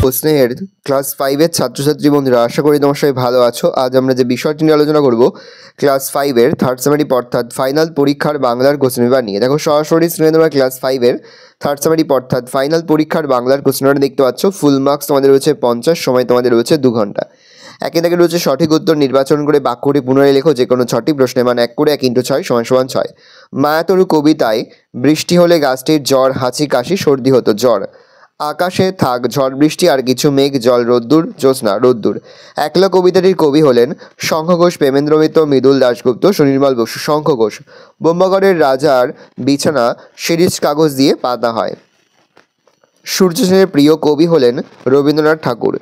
স্নেহের ক্লাস 5-এর ছাত্রছাত্রী বন্ধুরা, আশা করি তোমার সবাই ভালো আছো। আজ আমরা যে বিষয়টি নিয়ে আলোচনা করব ক্লাস 5-এর থার্ড সেমিস্টার অর্থাৎ ফাইনাল পরীক্ষার বাংলার কোশ্চেন পেপার নিয়ে। দেখো সরাসরি স্ক্রিনে তোমরা ক্লাস 5-এর থার্ড সেমিস্টার অর্থাৎ ফাইনাল পরীক্ষার বাংলার কোশ্চেন পেপার দেখতে পাচ্ছ। ফুল মার্কস তোমাদের রয়েছে 50, সময় তোমাদের রয়েছে 2 ঘন্টা। একে থেকে রয়েছে সঠিক উত্তর নির্বাচন করে বাক্যটি পুনরায় লেখো। যে কোনো 6টি প্রশ্নের মান 1 করে 1 × 6 = 6। মায়াতরু কবিতায় বৃষ্টি হলে গাছটির জ্বর, হাঁচি, কাশি, সর্দি হতো। জ্বর। আকাশে থাক ঝড় বৃষ্টি আর কিছু মেঘ, জল, রোদ্দুর, জ্যোৎস্না, রোদ্দুর। একলা কবিতাটির কবি হলেন শঙ্খ ঘোষ, প্রেমেন্দ্র মিত্র, মৃদুল দাশগুপ্ত, সুনির্মল বসু। শঙ্খ ঘোষ। ব্রহ্মগড়ের রাজার বিছানা সিরিজ কাগজ দিয়ে পাতা হয়। সূর্য সেনের প্রিয় কবি হলেন রবীন্দ্রনাথ ঠাকুর।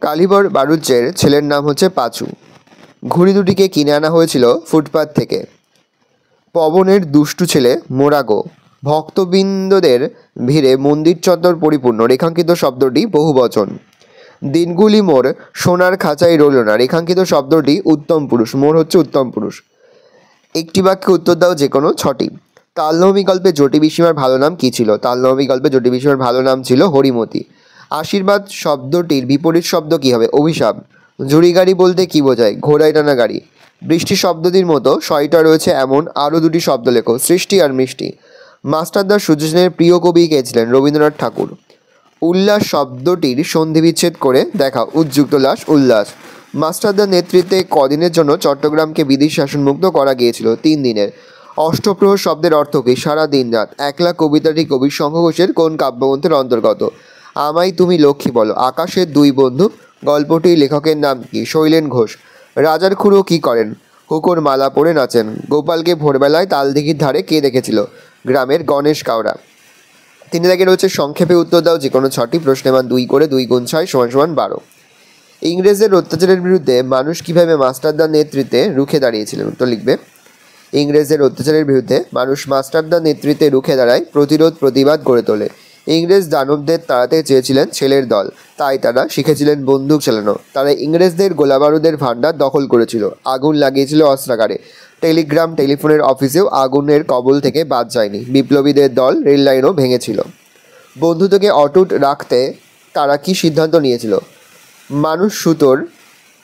কালীবর বাড়ুজ্যের ছেলের নাম হচ্ছে পাঁচু। ঘুড়ি দুটিকে কিনে আনা হয়েছিল ফুটপাত থেকে। পবনের দুষ্টু ছেলে মোরাগো। ভক্তবৃন্দদের ভিড়ে মন্দির চত্বর পরিপূর্ণ। রেখাঙ্কিত শব্দটি বহুবচন। দিনগুলি মোর সোনার খাঁচায় রইল না। রেখাঙ্কিত শব্দটি উত্তম পুরুষ। মোর হচ্ছে উত্তম পুরুষ। একটি বাক্যে উত্তর দাও যে কোনো 6টি। তালনবমী গল্পে জটি পিসিমার ভালো নাম কী ছিল? তালনবমী গল্পে জটি পিসিমার ভালো নাম ছিল হরিমতি। আশীর্বাদ শব্দটির বিপরীত শব্দ কী হবে? অভিশাপ। ঝুড়ি গাড়ি বলতে কী বোঝায়? ঘোড়ায় টানা গাড়ি। বৃষ্টি শব্দটির মতো 6টা রয়েছে এমন আরও 2টি শব্দ লেখো। সৃষ্টি আর মিষ্টি। মাস্টারদা সূর্য সেনের প্রিয় কবি কে ছিলেন? রবীন্দ্রনাথ ঠাকুর। উল্লাস শব্দটির সন্ধিবিচ্ছেদ করে দেখাও। উদ্যুক্ত লাস, উল্লাস। মাস্টারদার নেতৃত্বে কদিনের জন্য চট্টগ্রামকে বিদেশি শাসনমুক্ত করা গিয়েছিল? 3 দিনের। অষ্টপ্রহর শব্দের অর্থ কী? সারা দিন রাত। একলা কবিতাটি কবি শঙ্খ ঘোষের কোন কাব্যগ্রন্থের অন্তর্গত? আমায় তুমি লক্ষ্মী বলো। আকাশের 2 বন্ধু গল্পটির লেখকের নাম কি? শৈলেন ঘোষ। রাজার খুড়ো কী করেন? হুকোর মালা পরে নাচেন। গোপালকে ভোরবেলায় তালদিঘির ধারে কে দেখেছিল? গ্রামের গণেশ কাওড়া। 3 দাগে রয়েছে সংক্ষেপে উত্তর দাও যে কোনো 6টি প্রশ্নের মান 2 করে 2 × 6 = 12। ইংরেজদের অত্যাচারের বিরুদ্ধে মানুষ কীভাবে মাস্টারদার নেতৃত্বে রুখে দাঁড়িয়েছিলেন? উত্তর লিখবে। ইংরেজদের অত্যাচারের বিরুদ্ধে মানুষ মাস্টারদার নেতৃত্বে রুখে দাঁড়ায়, প্রতিবাদ গড়ে তোলে। ইংরেজ দানবদের তাড়াতে চেয়েছিলেন ছেলের দল, তাই তারা শিখেছিলেন বন্দুক চালানো। তারা ইংরেজদের গোলাবারুদের ভাণ্ডার দখল করেছিল, আগুন লাগিয়েছিল অস্ত্রাগারে। টেলিগ্রাম টেলিফোনের অফিসেও আগুনের কবল থেকে বাদ যায়নি। বিপ্লবীদের দল রেল লাইনও ভেঙেছিল। বন্ধুত্বকে অটুট রাখতে তারা কি সিদ্ধান্ত নিয়েছিল? মানুষ সুতোর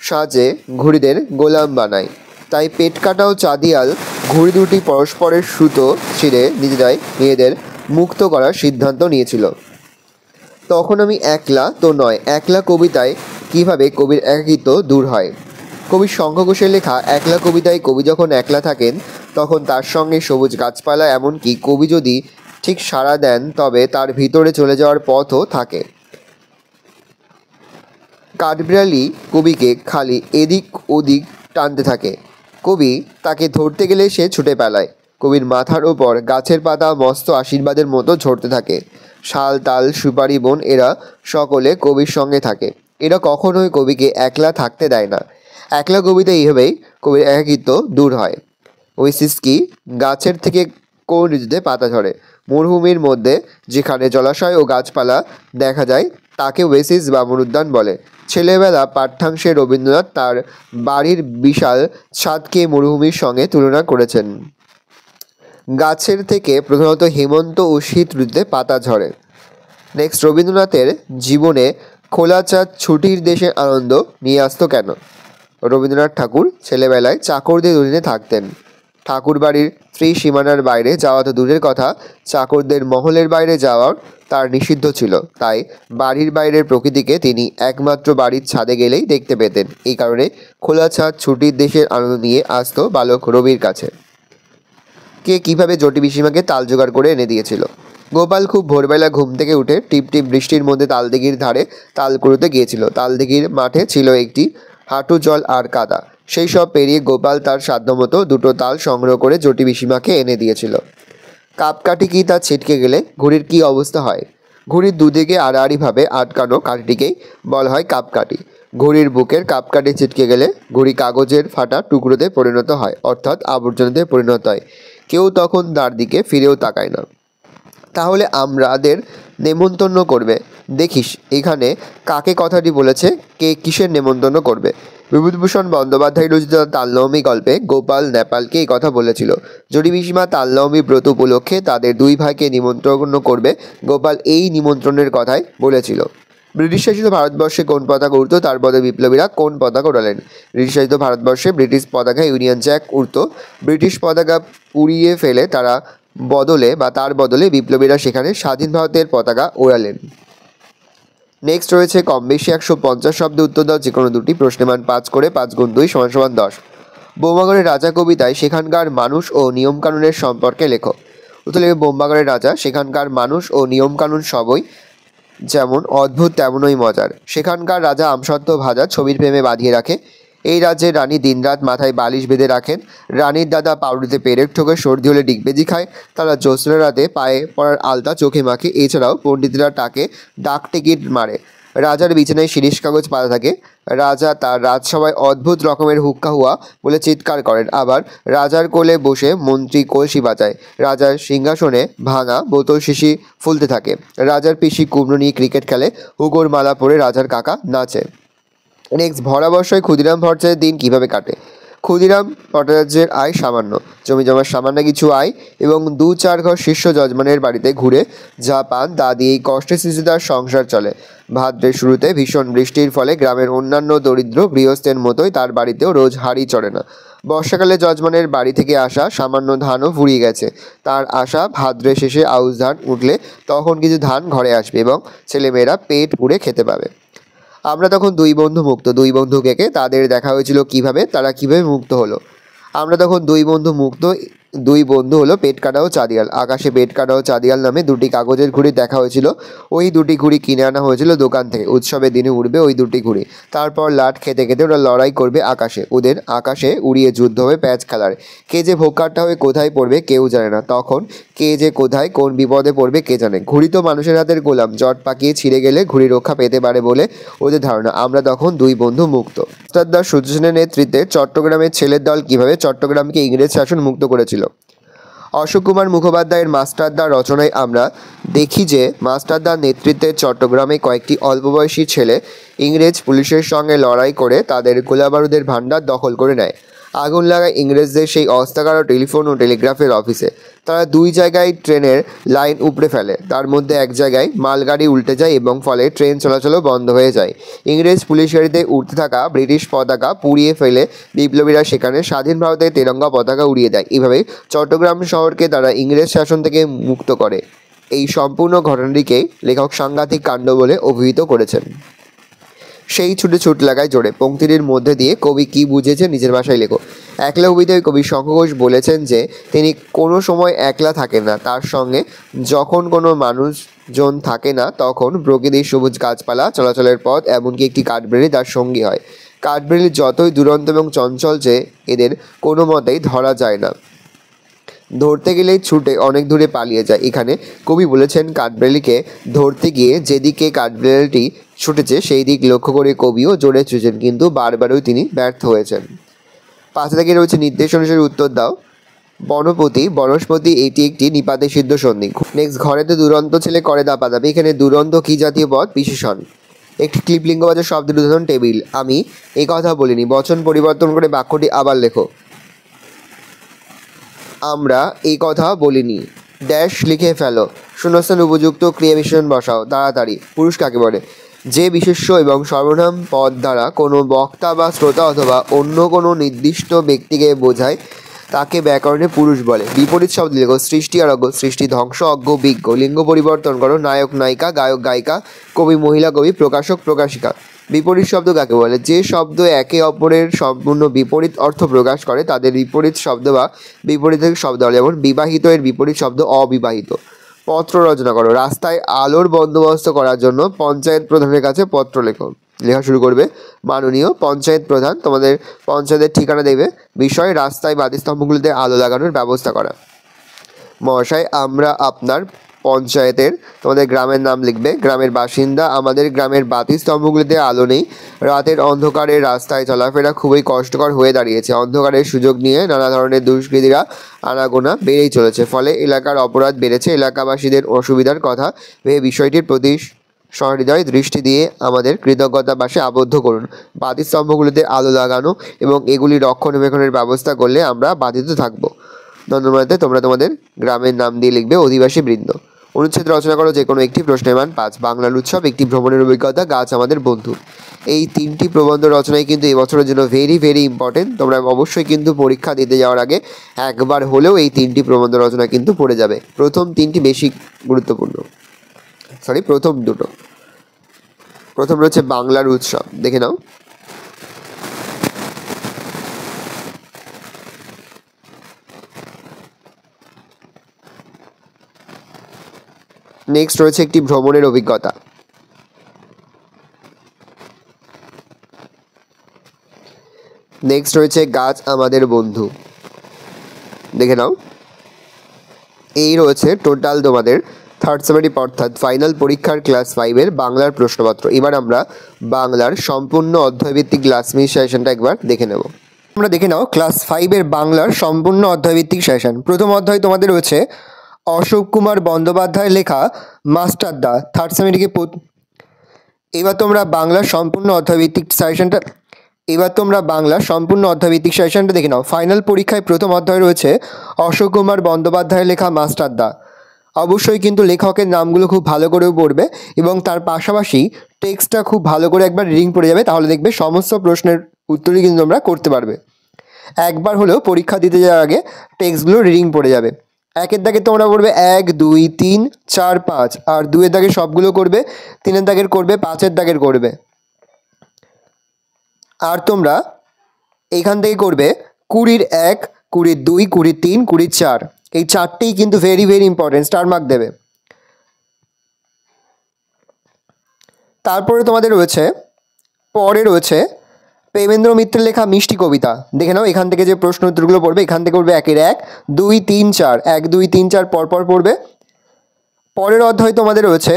সাজে ঘুড়িদের গোলাম বানায়, তাই পেট কাটা ও চাঁদিয়াল ঘুড়ি দুটি পরস্পরের সুতো ছিঁড়ে নিজেদের মুক্ত করার সিদ্ধান্ত নিয়েছিল। তখন আমি একলা তো নয়। একলা কবিতায় কিভাবে কবির একাকিত্ব দূর হয়? কবি শঙ্খ ঘোষের লেখা একলা কবিতায় কবি যখন একলা থাকেন তখন তার সঙ্গে সবুজ গাছপালা, এমনকি কবি যদি ঠিক সাড়া দেন তবে তার ভিতরে চলে যাওয়ার পথও থাকে। কাঠবিড়ালি কবিকে খালি এদিক ওদিক টানতে থাকে। কবি তাকে ধরতে গেলে সে ছুটে পালায়। কবির মাথার ওপর গাছের পাতা মস্ত আশীর্বাদের মতো ঝরতে থাকে। শাল, তাল, সুপারি বন এরা সকলে কবির সঙ্গে থাকে। এরা কখনোই কবিকে একলা থাকতে দেয় না। একলা কবিতা এইভাবেই কবির একাকিত্ব দূর হয়। ওয়েসিস কি? গাছের থেকে কোন ঋতুতে পাতা ঝরে? মরুভূমির মধ্যে যেখানে জলাশয় ও গাছপালা দেখা যায় তাকে ওয়েসিস বা মরুদ্যান বলে। ছেলেবেলা পাঠ্যাংশে রবীন্দ্রনাথ তার বাড়ির বিশাল ছাদকে মরুভূমির সঙ্গে তুলনা করেছেন। গাছের থেকে প্রধানত হেমন্ত ও শীত ঋতুতে পাতা ঝরে। নেক্সট, রবীন্দ্রনাথের জীবনে খোলা চাঁদ ছুটির দেশের আনন্দ নিয়ে আসতো কেন? রবীন্দ্রনাথ ঠাকুর ছেলেবেলায় চাকরদের অধীনে থাকতেন। ঠাকুর বাড়ির ত্রিসীমানার বাইরে যাওয়া তো দূরের কথা, চাকরদের মহলের বাইরে যাওয়ার তার নিষিদ্ধ ছিল। তাই বাড়ির বাইরের প্রকৃতিকে তিনি একমাত্র বাড়ির ছাদে গেলেই দেখতে পেতেন। এই কারণে খোলা ছাদ ছুটির দেশের আনন্দ নিয়ে আসতো বালক রবির কাছে। কে কীভাবে জটি পিসিমাকে তাল জোগাড় করে এনে দিয়েছিল? গোপাল খুব ভোরবেলা ঘুম থেকে উঠে টিপ টিপ বৃষ্টির মধ্যে তালদিঘির ধারে তাল কুড়োতে গিয়েছিল। তালদিঘির মাঠে ছিল একটি হাঁটু জল আর কাদা। সেই সব পেরিয়ে গোপাল তার সাধ্যমতো 2টো তাল সংগ্রহ করে জটি পিসিমাকে এনে দিয়েছিল। কাপকাঠি কি তা ছিটকে গেলে ঘুড়ির কী অবস্থা হয়? ঘুড়ির দুদিকে আড়াআড়িভাবে আটকানো কাঠিটিকেই বলা হয় কাপকাঠি। ঘুড়ির বুকের কাপকাঠি ছিটকে গেলে ঘুড়ি কাগজের ফাটা টুকরোতে পরিণত হয়, অর্থাৎ আবর্জনাতে পরিণত হয়। কেউ তখন তার দিকে ফিরেও তাকায় না। তাহলে আমাদের নেমন্তন্ন করবে। দেখিস এখানে কাকে কথাটি বলেছে, কে কিসের নেমন্তন্ন করবে? বিভূতিভূষণ বন্দ্যোপাধ্যায় রচিত তালনবমী গল্পে গোপাল নেপালকে এই কথা বলেছিল। জটি পিসিমা তালনবমী ব্রত উপলক্ষে তাদের 2 ভাইকে নিমন্ত্রণ করবে। গোপাল এই নিমন্ত্রণের কথাই বলেছিল। ব্রিটিশ শাসিত ভারতবর্ষে কোন পতাকা উড়তো, তার বদলে বিপ্লবীরা কোন পতাকা উড়ালেন? ব্রিটিশ শাসিত ভারতবর্ষে ব্রিটিশ পতাকা ইউনিয়ন জ্যাক উড়তো। ব্রিটিশ পতাকা পুড়িয়ে ফেলে তার বদলে বিপ্লবীরা সেখানে স্বাধীন ভারতের পতাকা ওড়ালেন। নেক্সট রয়েছে কম বেশি 150 শব্দে উত্তর দাও যে কোনো দুটি। প্রশ্নের মান 5 করে, 5 গুণ 2 = 10। বোম্বাগড়ের রাজা কবিতায় সেখানকার মানুষ ও নিয়মকানুনের সম্পর্কে লেখো। উত্তর লিখবে বোম্বাগড়ের রাজা, সেখানকার মানুষ ও নিয়মকানুন সবই যেমন অদ্ভুত তেমনই মজার। সেখানকার রাজা আমসত্ত্ব ভাজা ছবির প্রেমে বাঁধিয়ে রাখে। এই রাজ্যের রানী দিনরাত মাথায় বালিশ বেঁধে রাখেন। রানীর দাদা পাউরুটিতে পেরেক ঠোকে, সর্দি হলে ডিগবেজি খায়। তারা জ্যোৎস্না রাতে পায়ে পড়ার আলতা চোখে মাখে। এছাড়াও পণ্ডিতরা ডাক টিকিট মারে। রাজার বিছানায় শিরীষ কাগজ পাতা থাকে। রাজা তার রাজসভায় অদ্ভুত রকমের হুক্কা হুয়া বলে চিৎকার করেন। আবার রাজার কোলে বসে মন্ত্রী কলসি বাজায়। রাজার সিংহাসনে ভাঙা বোতল শিশি ফুলতে থাকে। রাজার পিসি কুমড়ো নিয়ে ক্রিকেট খেলে। হুগোর মালা পরে রাজার কাকা নাচে। নেক্সট, ভরা বর্ষায় ক্ষুদিরাম ভট্টাচার্যের দিন কিভাবে কাটে? ক্ষুদিরাম ভট্টাচার্যের আয় সামান্য, জমি জমার সামান্য কিছু আয় এবং 2-4 ঘর শিষ্য যজমানের বাড়িতে ঘুরে যা পান তা দিয়েই কষ্টে সৃষ্টি তার সংসার চলে। ভাদ্রের শুরুতে ভীষণ বৃষ্টির ফলে গ্রামের অন্যান্য দরিদ্র গৃহস্থের মতোই তার বাড়িতেও রোজ হাঁড়ি চড়ে না। বর্ষাকালে যজমানের বাড়ি থেকে আসা সামান্য ধানও ফুরিয়ে গেছে। তার আশা ভাদ্রের শেষে আউশ ধান উঠলে তখন কিছু ধান ঘরে আসবে এবং ছেলেমেয়েরা পেট পুড়ে খেতে পাবে। আমরা তখন দুই বন্ধু মুক্ত। দুই বন্ধু কে তাদের দেখা হয়েছিল কিভাবে, তারা কিভাবে মুক্ত হলো? আমরা তখন দুই বন্ধু মুক্ত। দুই বন্ধু হলো পেটকাটা ও চাঁদিয়াল। আকাশে পেটকাটা ও চাঁদিয়াল নামে দুটি কাগজের ঘুড়ি দেখা হয়েছিল। ওই দুটি ঘুড়ি কিনে আনা হয়েছিল দোকান থেকে। উৎসবের দিনে উড়বে ওই দুটি ঘুড়ি। তারপর লাট খেতে খেতে ওরা লড়াই করবে আকাশে। ওদের আকাশে উড়িয়ে যুদ্ধ হবে প্যাঁচ খেলার। কে যে ভোক্কারটা হয়ে কোথায় পড়বে কেউ জানে না। তখন কে যে কোথায় কোন বিপদে পড়বে কে জানে। ঘুড়ি তো মানুষের হাতের গোলাম, জট পাকিয়ে ছিঁড়ে গেলে ঘুড়ি রক্ষা পেতে পারে বলে ওদের ধারণা। আমরা তখন দুই বন্ধু মুক্ত। মাস্টারদা সূর্য সেনের নেতৃত্বে চট্টগ্রামের ছেলের দল কিভাবে চট্টগ্রামকে ইংরেজ শাসন মুক্ত করেছিল? অশোক কুমার মুখোপাধ্যায়ের মাস্টারদা রচনায় আমরা দেখি যে মাস্টারদার নেতৃত্বে চট্টগ্রামে কয়েকটি অল্প বয়সী ছেলে ইংরেজ পুলিশের সঙ্গে লড়াই করে তাদের গোলাবারুদের ভাণ্ডার দখল করে নেয়। আগুন লাগায় ইংরেজদের সেই অস্ত্রাগার ও টেলিফোন ও টেলিগ্রাফের অফিসে। তারা দুই জায়গায় ট্রেনের লাইন উপড়ে ফেলে। তার মধ্যে এক জায়গায় মালগাড়ি উল্টে যায় এবং ফলে ট্রেন চলাচলও বন্ধ হয়ে যায়। ইংরেজ পুলিশ গাড়িতে উঠতে থাকা ব্রিটিশ পতাকা পুড়িয়ে ফেলে বিপ্লবীরা সেখানে স্বাধীন ভারতের তেরঙ্গা পতাকা উড়িয়ে দেয়। এভাবে চট্টগ্রাম শহরকে তারা ইংরেজ শাসন থেকে মুক্ত করে। এই সম্পূর্ণ ঘটনাটিকে লেখক সাংঘাতিক কাণ্ড বলে অভিহিত করেছেন। সেই ছুটে ছুট লাগায় জোরে পংক্তিটির মধ্যে দিয়ে কবি কি বুঝেছে নিজের ভাষায় লেখো। একলা কবিতায় কবি শঙ্খ ঘোষ বলেছেন যে তিনি কোনো সময় একলা থাকেন না। তার সঙ্গে যখন কোনো মানুষজন থাকে না তখন প্রকৃতির সবুজ গাছপালা, চলাচলের পথ, এমনকি একটি কাঠবিড়ালি তার সঙ্গী হয়। কাঠবিড়ালি যতই দুরন্ত এবং চঞ্চল যে এদের কোনো মতেই ধরা যায় না, ধরতে গেলেই ছুটে অনেক দূরে পালিয়ে যায়। এখানে কবি বলেছেন কাঠবিড়ালিকে ধরতে গিয়ে যেদিকে কাঠবিড়ালিটি ছুটেছে সেই দিক লক্ষ্য করে কবিও জোরে ছুটেছেন, কিন্তু বারবারই তিনি ব্যর্থ হয়েছেন। 5 থেকে রয়েছে নির্দেশ অনুসারে উত্তর দাও। বনপতি, বনস্পতি এটি একটি নিপাতে সিদ্ধ সন্ধি। নেক্সট, ঘরেতে দুরন্ত ছেলে করে দাপাদাপি। এখানে দুরন্ত কি জাতীয় পদ? বিশেষণ। একটি ক্লিবলিঙ্গবাচক শব্দের উদাহরণ টেবিল। আমি এই কথা বলিনি। বচন পরিবর্তন করে বাক্যটি আবার লেখো। আমরা এই কথা বলিনি। ড্যাশ লিখে ফেলো। শূন্যস্থান উপযুক্ত ক্রিয়া বিশেষণ বসাও তাড়াতাড়ি। পুরুষ কাকে বলে? যে বিশেষ্য এবং সর্বনাম পদ দ্বারা কোনো বক্তা বা শ্রোতা অথবা অন্য কোনো নির্দিষ্ট ব্যক্তিকে বোঝায় তাকে ব্যাকরণে পুরুষ বলে। বিপরীত শব্দ লেখো। সৃষ্টি অজ্ঞ, সৃষ্টি ধ্বংস, অজ্ঞ বিজ্ঞ। লিঙ্গ পরিবর্তন করো। নায়ক নায়িকা, গায়ক গায়িকা, কবি মহিলা কবি, প্রকাশক প্রকাশিকা। বিপরীত শব্দ কাকে বলে? যে শব্দ একে অপরের সম্পূর্ণ বিপরীত অর্থ প্রকাশ করে তাদের বিপরীত শব্দ বা বিপরীতের শব্দ বলে। যেমন বিবাহিত এর বিপরীত শব্দ অবিবাহিত। পত্র রচনা করো। রাস্তায় আলোর বন্দোবস্ত করার জন্য পঞ্চায়েত প্রধানের কাছে পত্র লেখো। লেখা শুরু করবে। মাননীয় পঞ্চায়েত প্রধান, তোমাদের পঞ্চায়েতের ঠিকানা দেবে। বিষয়, রাস্তায় বাতিস্তম্ভগুলিতে আলো লাগানোর ব্যবস্থা করা। মহাশয়, আমরা আপনার পঞ্চায়েতের, তোমাদের গ্রামের নাম লিখবে। গ্রামের বাসিন্দা, আমাদের গ্রামের বাতিস্তম্ভগুলিতে আলো নেই। রাতের অন্ধকারে রাস্তায় চলাফেরা খুবই কষ্টকর হয়ে দাঁড়িয়েছে। অন্ধকারের সুযোগ নিয়ে নানা ধরনের দুষ্কৃতীরা আনাগোনা বেড়েই চলেছে। ফলে এলাকার অপরাধ বেড়েছে। এলাকাবাসীদের অসুবিধার কথা ভেবে বিষয়টির প্রতি সহৃদয় দৃষ্টি দিয়ে আমাদের কৃতজ্ঞতা বাসে আবদ্ধ করুন। বাতিস্তম্ভগুলিতে আলো লাগানো এবং এগুলি রক্ষণাবেক্ষণের ব্যবস্থা করলে আমরা বাধিত থাকব। ধন্যবাদ। তোমরা তোমাদের গ্রামের নাম দিয়ে লিখবে। অধিবাসী বৃন্দ। অনুচ্ছেদ রচনা করো, যে কোনো একটি। প্রশ্নের মান 5। বাংলার উৎসব, একটি ভ্রমণের অভিজ্ঞতা, গাছ আমাদের বন্ধু। এই 3টি প্রবন্ধ রচনাই কিন্তু এবছরের জন্য ভেরি ভেরি ইম্পর্টেন্ট। তোমরা অবশ্যই কিন্তু পরীক্ষা দিতে যাওয়ার আগে একবার হলেও এই 3টি প্রবন্ধ রচনা কিন্তু পড়ে যাবে। প্রথম 3টি বেশি গুরুত্বপূর্ণ, প্রথম দুটো। প্রথম রয়েছে বাংলার উৎসব, দেখে নাও। নেক্সট রয়েছে একটি ভ্রমণের অভিজ্ঞতা। নেক্সট রয়েছে গাছ আমাদের বন্ধু, দেখে নাও। এই রয়েছে টোটাল তোমাদের থার্ড সেমিস্টার অর্থাৎ ফাইনাল পরীক্ষার ক্লাস 5-এর বাংলার প্রশ্নপত্র। এবার আমরা বাংলার সম্পূর্ণ অধ্যায়ভিত্তিক ক্লাস মিস সেশনটা একবার দেখে নেব। আমরা দেখে নাও ক্লাস 5-এর বাংলার সম্পূর্ণ অধ্যায়ভিত্তিক সেশন। প্রথম অধ্যায় তোমাদের রয়েছে অশোক কুমার বন্দ্যোপাধ্যায় লেখা মাস্টারদা, থার্ড সেমিস্টারকে। এবার তোমরা বাংলার সম্পূর্ণ অধ্যায়ভিত্তিক সেশনটা দেখে নাও। ফাইনাল পরীক্ষায় প্রথম অধ্যায় রয়েছে অশোক কুমার বন্দ্যোপাধ্যায় লেখা মাস্টারদা। অবশ্যই কিন্তু লেখকের নামগুলো খুব ভালো করেও পড়বে এবং তার পাশাপাশি টেক্সটটা খুব ভালো করে একবার রিডিং পড়ে যাবে, তাহলে দেখবে সমস্ত প্রশ্নের উত্তরই কিন্তু তোমরা করতে পারবে। একবার হলেও পরীক্ষা দিতে যাওয়ার আগে টেক্সটগুলো রিডিং পড়ে যাবে। 1-এর দাগে তোমরা করবে 1, 2, 3, 4, 5, আর 2-এর দাগে সবগুলো করবে, 3-এর দাগের করবে, 5-এর দাগের করবে। আর তোমরা এইখান থেকে করবে 20-র 1, 20-র 2, 20-র 3, 20-র 4। এই 4টেই কিন্তু very very important, star mark দেবে। তারপরে তোমাদের পরে রয়েছে প্রেমেন্দ্র মিত্রের লেখা মিষ্টি কবিতা। দেখে নাও এখান থেকে যে প্রশ্ন উত্তরগুলো পড়বে, এখান থেকে করবে 1-এর 1, 2, 3, 4, 1, 2, 3, 4 পরপর পড়বে। পরের অধ্যায় তোমাদের রয়েছে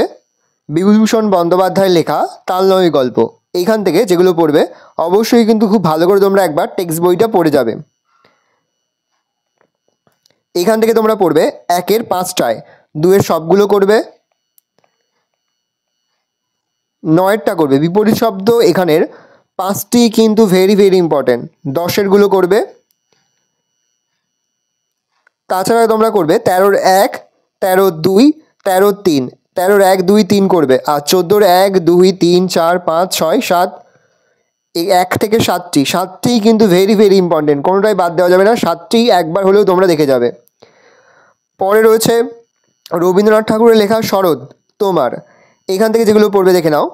বিভূতিভূষণ বন্দ্যোপাধ্যায়ের লেখা তালনয় গল্প। এইখান থেকে যেগুলো পড়বে অবশ্যই কিন্তু খুব ভালো করে তোমরা একবার টেক্সট বইটা পড়ে যাবে। এখান থেকে তোমরা পড়বে 1-এর 5টায়, 2-এর সবগুলো করবে, 9-এরটা করবে। বিপরীত শব্দ এখানের 5টি কিন্তু ভেরি ভেরি ইম্পর্টেন্ট, 10-এরগুলো করবে। তাছাড়া তোমরা করবে 13-র 1, 13-র 2, 13-র 3, 13-র 1, 2, 3 করবে। আর 14-র 1, 2, 3, 4, 5, 6, 7, এই 1 থেকে 7টিই কিন্তু ভেরি ভেরি ইম্পর্টেন্ট, কোনোটাই বাদ দেওয়া যাবে না। 7টিই একবার হলেও তোমরা দেখে যাবে। পরে রয়েছে রবীন্দ্রনাথ ঠাকুরের লেখা শরৎ তোমার। এখান থেকে যেগুলো পড়বে দেখে নাও।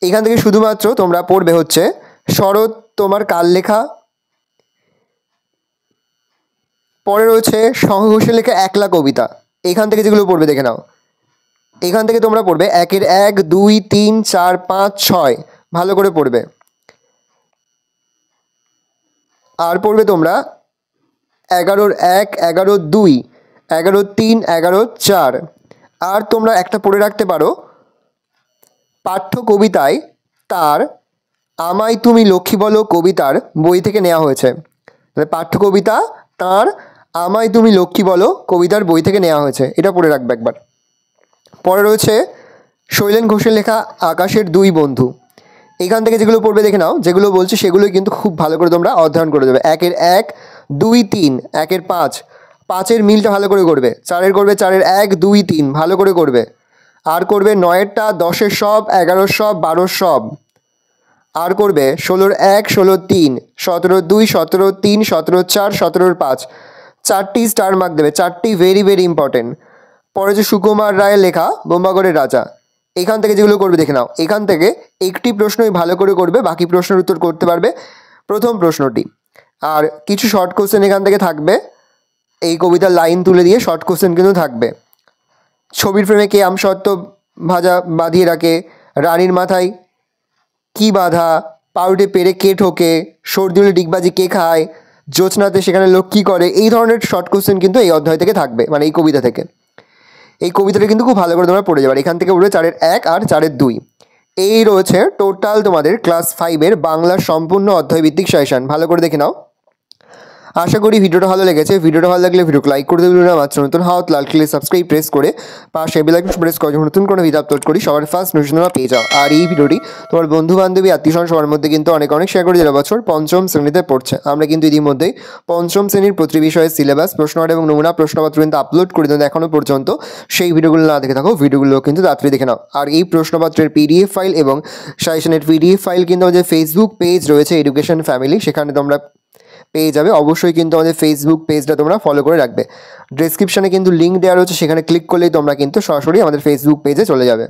এখান থেকে শুধুমাত্র তোমরা পড়বে হচ্ছে শরৎ তোমার কার লেখা। পরে রয়েছে শঙ্খ ঘোষের লেখা একলা কবিতা। এখান থেকে যেগুলো পড়বে দেখে নাও। এখান থেকে তোমরা পড়বে 1-এর 1, 2, 3, 4, 5, 6 ভালো করে পড়বে। আর পড়বে তোমরা 11-র 1, 11-র 2, 11-র 3, 11-র 4। আর তোমরা একটা পড়ে রাখতে পারো পাঠ্য কবিতায় তার আমায় তুমি লক্ষ্মী বলো কবিতার বই থেকে নেওয়া হয়েছে। পাঠ্য কবিতা তার আমায় তুমি লক্ষ্মী বলো কবিতার বই থেকে নেওয়া হয়েছে, এটা পড়ে রাখবে একবার। পরে রয়েছে শৈলেন ঘোষের লেখা আকাশের 2 বন্ধু। এখান থেকে যেগুলো পড়বে দেখে নাও, যেগুলো বলছি সেগুলোই কিন্তু খুব ভালো করে তোমরা অধ্যয়ন করে দেবে। 1-এর 1, 2, 3, 1-এর 5, 5-এর মিলটা ভালো করে করবে। 4-এর করবে 4-এর 1, 2, 3 ভালো করে করবে। আর করবে 9-এরটা, 10-এর সব, 11-র সব, 12-র সব। আর করবে 16-র 1, 16-র 3, 17-র 2, 17-র 3, 17-র 4, 17-র 5। 4টি স্টার মার্ক দেবে, 4টি ভেরি ভেরি ইম্পর্টেন্ট। পরে যে সুকুমার রায়ের লেখা বোম্বাগড়ের রাজা। এখান থেকে যেগুলো করবে দেখে নাও। এখান থেকে একটি প্রশ্নই ভালো করে করবে, বাকি প্রশ্নের উত্তর করতে পারবে প্রথম প্রশ্নটি। আর কিছু শর্ট কোশ্চেন এখান থেকে থাকবে, এই কবিতার লাইন তুলে দিয়ে শর্ট কোশ্চেন কিন্তু থাকবে। ছবির ফ্রেমে কে আমসত্ত্ব ভাজা বাঁধিয়ে রাখে, রানীর মাথায় কি বাঁধা, পাউরুটে পেরে কে ঠোকে, সর্দি হলে ডিগবাজি কে খায়, জ্যোৎস্নাতে সেখানে লোক কী করে। এই ধরনের শর্ট কোশ্চেন কিন্তু এই অধ্যায় থেকে থাকবে, মানে এই কবিতা থেকে। এই কবিতাটা কিন্তু খুব ভালো করে তোমরা পড়ে যাবে। এখান থেকে উঠবে 4-এর 1 আর 4-এর 2। এই রয়েছে টোটাল তোমাদের ক্লাস 5-এর বাংলার সম্পূর্ণ অধ্যায়ভিত্তিক সেশন। ভালো করে দেখে নাও। আশা করি ভিডিওটা ভালো লেগেছে। ভিডিওটা ভালো লাগলে ভিডিওকে লাইক করে দেবেন না, মাত্র নতুন হাত লাল ক্লিক সাবস্ক্রাইব প্রেস করে পাশে বেল আইকন প্রেস করে যখন নতুন কোনো ভিডিও আপলোড করি সবার ফার্স্ট নোটিফিকেশন পেয়ে যাও। আর এই ভিডিওটি তোমার বন্ধু বান্ধবী আত্মীয়স্বজন সবার মধ্যে কিন্তু অনেক শেয়ার করে যারা বছর পঞ্চম শ্রেণীতে পড়ছে। আমরা কিন্তু ইতিমধ্যেই পঞ্চম শ্রেণীর প্রতি বিষয়ের সিলেবাস প্রশ্নপত্র এবং নমুনা প্রশ্নপত্র কিন্তু আপলোড করে দেন। এখনও পর্যন্ত সেই ভিডিওগুলো না দেখে থাকো, ভিডিওগুলো কিন্তু তাড়াতাড়ি দেখে নাও। আর এই প্রশ্নপত্রের পিডিএফ ফাইল এবং সাজেশনের পিডিএফ ফাইল কিন্তু আমাদের ফেসবুক পেজ রয়েছে এডুকেশন ফ্যামিলি, সেখানে তোমরা পেয়ে যাবে। অবশ্যই কিন্তু আমাদের ফেসবুক পেজটা তোমরা ফলো করে রাখবে। ডেসক্রিপশনে কিন্তু লিঙ্ক দেওয়া রয়েছে, সেখানে ক্লিক করলেই তোমরা কিন্তু সরাসরি আমাদের ফেসবুক পেজে চলে যাবে।